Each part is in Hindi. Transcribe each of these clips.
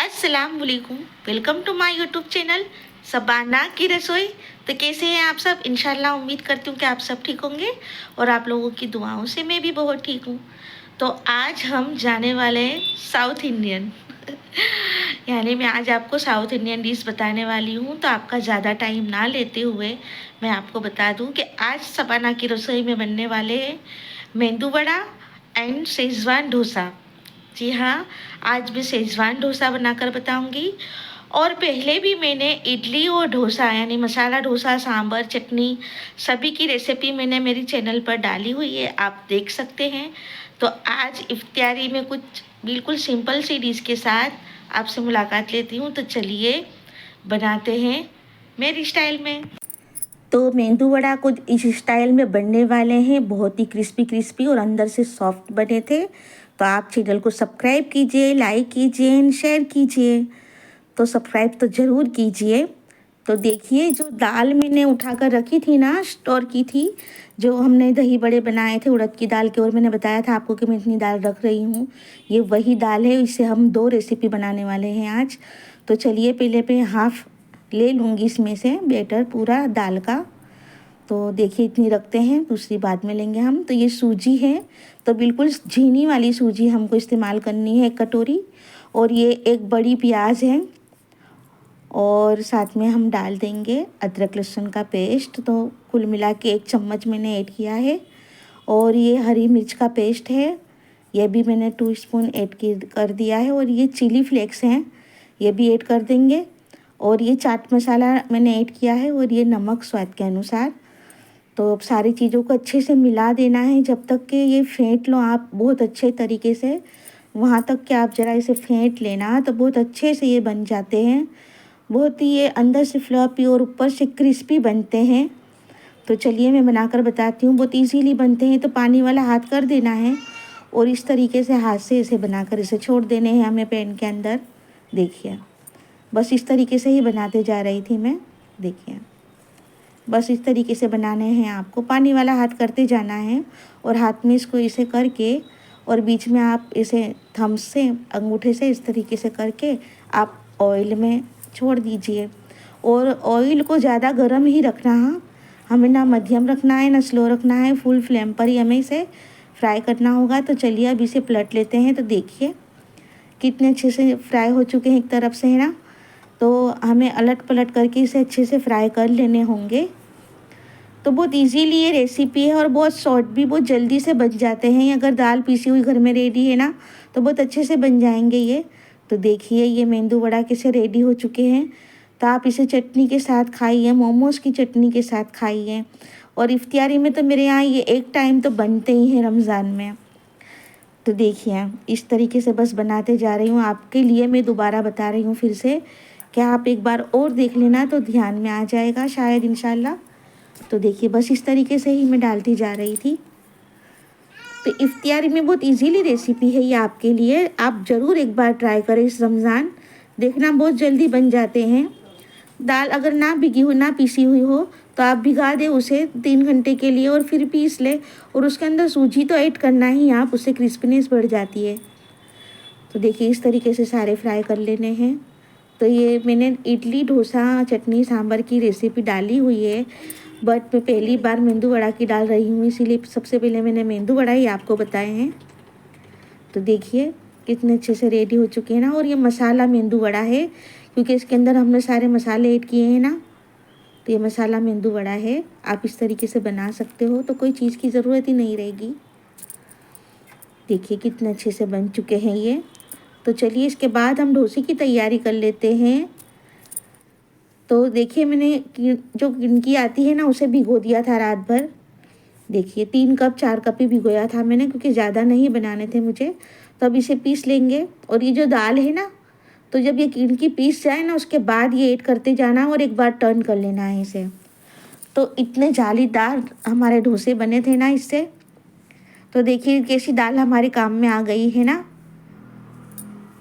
अस्सलाम वालेकुम। Welcome to my YouTube channel Sabana की रसोई। तो कैसे हैं आप सब? इंशाल्लाह उम्मीद करती हूँ कि आप सब ठीक होंगे और आप लोगों की दुआओं से मैं भी बहुत ठीक हूँ। तो आज हम जाने वाले हैं साउथ इंडियन यानी मैं आज आपको साउथ इंडियन डिश बताने वाली हूँ। तो आपका ज़्यादा टाइम ना लेते हुए मैं आपको बता दूँ कि आज सबाना की रसोई में बनने वाले हैं मेंदू वड़ा एंड शेजवान डोसा। जी हाँ, आज मैं शेज़वान डोसा बनाकर बताऊंगी। और पहले भी मैंने इडली और डोसा यानी मसाला डोसा, सांभर, चटनी सभी की रेसिपी मैंने मेरी चैनल पर डाली हुई है, आप देख सकते हैं। तो आज इफ्तियारी में कुछ बिल्कुल सिंपल सी डिश के साथ आपसे मुलाकात लेती हूँ। तो चलिए बनाते हैं मेरी स्टाइल में। तो मेंदू वड़ा कुछ इस स्टाइल में बनने वाले हैं, बहुत ही क्रिस्पी क्रिस्पी और अंदर से सॉफ्ट बने थे। तो आप चैनल को सब्सक्राइब कीजिए, लाइक कीजिए एंड शेयर कीजिए। तो सब्सक्राइब तो ज़रूर कीजिए। तो देखिए, जो दाल मैंने उठाकर रखी थी ना, स्टोर की थी, जो हमने दही बड़े बनाए थे उड़द की दाल के, और मैंने बताया था आपको कि मैं इतनी दाल रख रही हूँ, ये वही दाल है। इससे हम 2 रेसिपी बनाने वाले हैं आज। तो चलिए, पहले पे हाफ ले लूँगी इसमें से बैटर पूरा दाल का। तो देखिए, इतनी रखते हैं, दूसरी बाद में लेंगे हम। तो ये सूजी है, तो बिल्कुल झीनी वाली सूजी हमको इस्तेमाल करनी है, 1 कटोरी। और ये 1 बड़ी प्याज है, और साथ में हम डाल देंगे अदरक लहसुन का पेस्ट। तो कुल मिला के 1 चम्मच मैंने ऐड किया है। और ये हरी मिर्च का पेस्ट है, ये भी मैंने 2 स्पून ऐड कर दिया है। और ये चिली फ्लेक्स हैं, ये भी ऐड कर देंगे। और ये चाट मसाला मैंने ऐड किया है, और ये नमक स्वाद के अनुसार। तो अब सारी चीज़ों को अच्छे से मिला देना है, जब तक कि ये फेंट लो आप बहुत अच्छे तरीके से। वहाँ तक कि आप ज़रा इसे फेंट लेना, तो बहुत अच्छे से ये बन जाते हैं। बहुत ही ये अंदर से फ्लफी और ऊपर से क्रिस्पी बनते हैं। तो चलिए मैं बनाकर बताती हूँ, बहुत इजीली बनते हैं। तो पानी वाला हाथ कर देना है, और इस तरीके से हाथ से इसे बनाकर इसे छोड़ देने हैं हमें पैन के अंदर। देखिए, बस इस तरीके से ही बनाते जा रही थी मैं। देखिए, बस इस तरीके से बनाने हैं आपको, पानी वाला हाथ करते जाना है, और हाथ में इसको इसे करके, और बीच में आप इसे थंब से, अंगूठे से इस तरीके से करके आप ऑयल में छोड़ दीजिए। और ऑयल को ज़्यादा गर्म ही रखना है हमें, ना मध्यम रखना है ना स्लो रखना है, फुल फ्लेम पर ही हमें इसे फ्राई करना होगा। तो चलिए अब इसे पलट लेते हैं। तो देखिए कितने अच्छे से फ्राई हो चुके हैं एक तरफ से, है ना। तो हमें अलट पलट करके इसे अच्छे से फ्राई कर लेने होंगे। तो बहुत इजीली ये रेसिपी है, और बहुत शॉर्ट भी, बहुत जल्दी से बन जाते हैं। अगर दाल पीसी हुई घर में रेडी है ना, तो बहुत अच्छे से बन जाएंगे ये। तो देखिए, ये मेंदू वड़ा कैसे रेडी हो चुके हैं। तो आप इसे चटनी के साथ खाइए, मोमोज़ की चटनी के साथ खाइए। और इफ्तियारी में तो मेरे यहाँ ये एक टाइम तो बनते ही हैं रमज़ान में। तो देखिए, इस तरीके से बस बनाते जा रही हूँ आपके लिए। मैं दोबारा बता रही हूँ फिर से, क्या आप एक बार और देख लेना तो ध्यान में आ जाएगा शायद, इंशाल्लाह। तो देखिए, बस इस तरीके से ही मैं डालती जा रही थी। तो इफ्तियारी में बहुत इजीली रेसिपी है ये आपके लिए, आप ज़रूर एक बार ट्राई करें इस रमज़ान, देखना बहुत जल्दी बन जाते हैं। दाल अगर ना भिगी हुई, ना पीसी हुई हो, तो आप भिगा दें उसे 3 घंटे के लिए, और फिर पीस ले। और उसके अंदर सूजी तो ऐड करना ही आप, उससे क्रिस्पीनेस बढ़ जाती है। तो देखिए, इस तरीके से सारे फ्राई कर लेने हैं। तो ये मैंने इडली, डोसा, चटनी, सांभर की रेसिपी डाली हुई है, बट मैं पहली बार मेंदू वड़ा की डाल रही हूँ, इसीलिए सबसे पहले मैंने मेंदू वड़ा ही आपको बताए हैं। तो देखिए कितने अच्छे से रेडी हो चुके हैं ना। और ये मसाला मेंदू वड़ा है, क्योंकि इसके अंदर हमने सारे मसाले ऐड किए हैं ना। तो ये मसाला मेंदू वड़ा है, आप इस तरीके से बना सकते हो, तो कोई चीज़ की ज़रूरत ही नहीं रहेगी। देखिए कितने अच्छे से बन चुके हैं ये। तो चलिए, इसके बाद हम डोसे की तैयारी कर लेते हैं। तो देखिए, मैंने जो गिनकी आती है ना, उसे भिगो दिया था रात भर। देखिए 3 कप 4 कप ही भिगोया था मैंने, क्योंकि ज़्यादा नहीं बनाने थे मुझे। तो अब इसे पीस लेंगे। और ये जो दाल है ना, तो जब ये गिनकी पीस जाए ना, उसके बाद ये ऐड करते जाना, और एक बार टर्न कर लेना है इसे। तो इतने जालीदार हमारे डोसे बने थे ना इससे। तो देखिए कैसी दाल हमारे काम में आ गई है ना।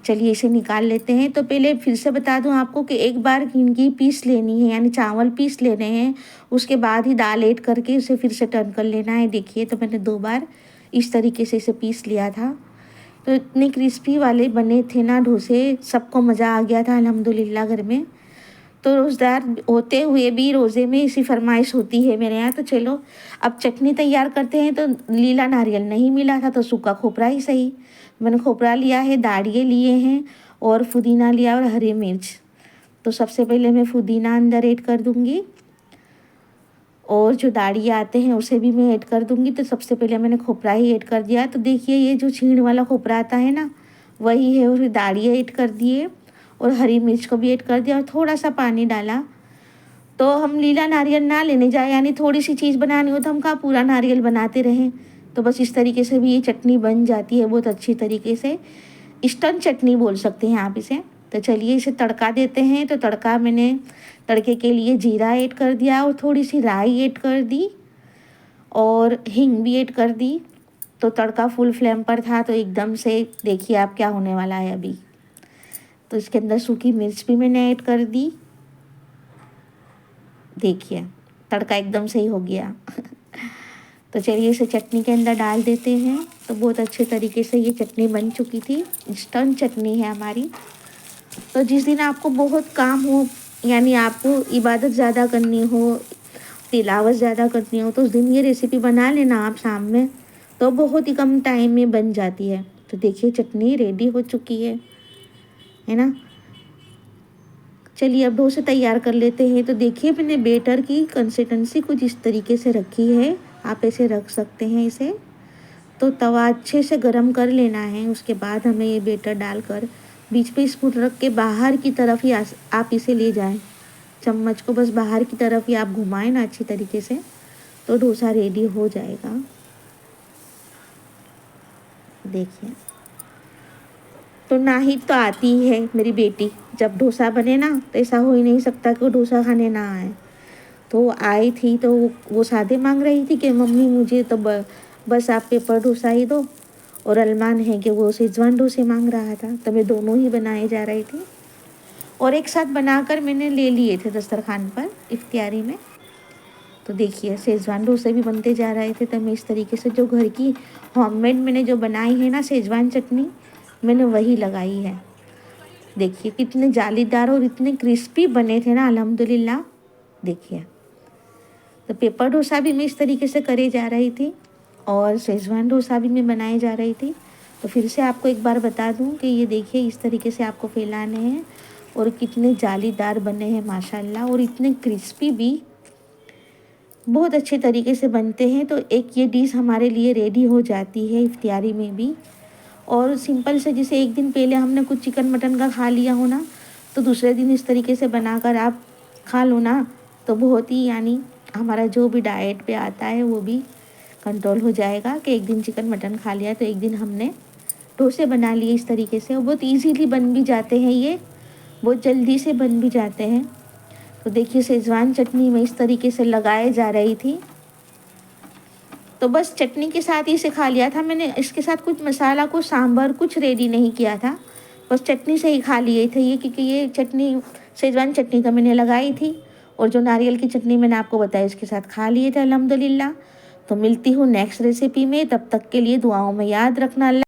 चलिए इसे निकाल लेते हैं। तो पहले फिर से बता दूं आपको कि एक बार इनकी पीस लेनी है, यानी चावल पीस लेने हैं, उसके बाद ही दाल ऐड करके उसे फिर से टर्न कर लेना है। देखिए, तो मैंने 2 बार इस तरीके से इसे पीस लिया था। तो इतने क्रिस्पी वाले बने थे ना डोसे, सबको मज़ा आ गया था अल्हम्दुलिल्लाह घर में। तो रोज़ेदार होते हुए भी रोज़े में ऐसी फरमाइश होती है मेरे यहाँ, तो चलो अब चटनी तैयार करते हैं। तो लीला नारियल नहीं मिला था तो सूखा खोपरा ही सही। मैंने खोपरा लिया है, दाढ़िये लिए हैं और पुदीना लिया और हरी मिर्च। तो सबसे पहले मैं पुदीना अंदर ऐड कर दूँगी और जो दाढ़िये आते हैं उसे भी मैं ऐड कर दूँगी। तो सबसे पहले मैंने खोपरा ही ऐड कर दिया। तो देखिए ये जो छीण वाला खोपरा आता है ना, वही है। और दाढ़िये ऐड कर दिए और हरी मिर्च को भी ऐड कर दिया और थोड़ा सा पानी डाला। तो हम लीला नारियल ना लेने जाए, यानी थोड़ी सी चीज़ बनानी हो तो हम कहाँ पूरा नारियल बनाते रहें। तो बस इस तरीके से भी ये चटनी बन जाती है बहुत अच्छी तरीके से। इंस्टेंट चटनी बोल सकते हैं आप इसे। तो चलिए इसे तड़का देते हैं। तो तड़का मैंने तड़के के लिए जीरा ऐड कर दिया और थोड़ी सी राई ऐड कर दी और हींग भी ऐड कर दी। तो तड़का फुल फ्लेम पर था तो एकदम से देखिए आप क्या होने वाला है अभी। तो इसके अंदर सूखी मिर्च भी मैंने ऐड कर दी। देखिए तड़का एकदम सही हो गया। तो चलिए इसे चटनी के अंदर डाल देते हैं। तो बहुत अच्छे तरीके से ये चटनी बन चुकी थी। इंस्टेंट चटनी है हमारी। तो जिस दिन आपको बहुत काम हो, यानी आपको इबादत ज़्यादा करनी हो, तिलावत ज़्यादा करनी हो, तो उस दिन ये रेसिपी बना लेना आप शाम में, तो बहुत ही कम टाइम में बन जाती है। तो देखिए चटनी रेडी हो चुकी है ना। चलिए अब डोसे तैयार कर लेते हैं। तो देखिए मैंने बेटर की कंसिस्टेंसी कुछ इस तरीके से रखी है। आप ऐसे रख सकते हैं इसे। तो तवा अच्छे से गरम कर लेना है। उसके बाद हमें ये बेटर डालकर बीच पे स्पून रख के बाहर की तरफ ही आप इसे ले जाएं। चम्मच को बस बाहर की तरफ ही आप घुमाएं ना अच्छी तरीके से, तो डोसा रेडी हो जाएगा। देखिए तो नाहिद तो आती है मेरी बेटी। जब डोसा बने ना तो ऐसा हो ही नहीं सकता कि वो डोसा खाने ना आए। तो वो आई थी तो वो सादे मांग रही थी कि मम्मी मुझे तो बस आप पेपर डोसा ही दो, और अरमान है कि वो शेजवान डोसे मांग रहा था। तो मैं दोनों ही बनाए जा रही थी और एक साथ बनाकर मैंने ले लिए थे दस्तरखान पर इफ्तियारी में। तो देखिए शेजवान डोसे भी बनते जा रहे थे। तो मैं इस तरीके से जो घर की होममेड मैंने जो बनाई है ना शेजवान चटनी, मैंने वही लगाई है। देखिए कितने जालीदार और इतने क्रिस्पी बने थे ना अल्हम्दुलिल्लाह। देखिए तो पेपर डोसा भी मैं इस तरीके से करे जा रही थी और शेजवान डोसा भी मैं बनाई जा रही थी। तो फिर से आपको एक बार बता दूं कि ये देखिए इस तरीके से आपको फैलाने हैं और कितने जालीदार बने हैं माशाल्लाह, और इतने क्रिस्पी भी बहुत अच्छे तरीके से बनते हैं। तो एक ये डिश हमारे लिए रेडी हो जाती है इफ्तियारी में भी। और सिंपल से जैसे एक दिन पहले हमने कुछ चिकन मटन का खा लिया हो ना, तो दूसरे दिन इस तरीके से बनाकर आप खा लो ना, तो बहुत ही यानी हमारा जो भी डाइट पे आता है वो भी कंट्रोल हो जाएगा। कि एक दिन चिकन मटन खा लिया तो एक दिन हमने डोसे बना लिए इस तरीके से। और बहुत इजीली बन भी जाते हैं, ये बहुत जल्दी से बन भी जाते हैं। तो देखिए शेजवान चटनी में इस तरीके से लगाए जा रही थी। तो बस चटनी के साथ ही इसे खा लिया था मैंने। इसके साथ कुछ मसाला, कुछ सांभर कुछ रेडी नहीं किया था। बस चटनी से ही खा लिए थे ये, क्योंकि ये चटनी शेजवान चटनी तो मैंने लगाई थी और जो नारियल की चटनी मैंने आपको बताया इसके साथ खा लिए थे अल्हम्दुलिल्लाह। तो मिलती हूँ नेक्स्ट रेसिपी में। तब तक के लिए दुआओं में याद रखना।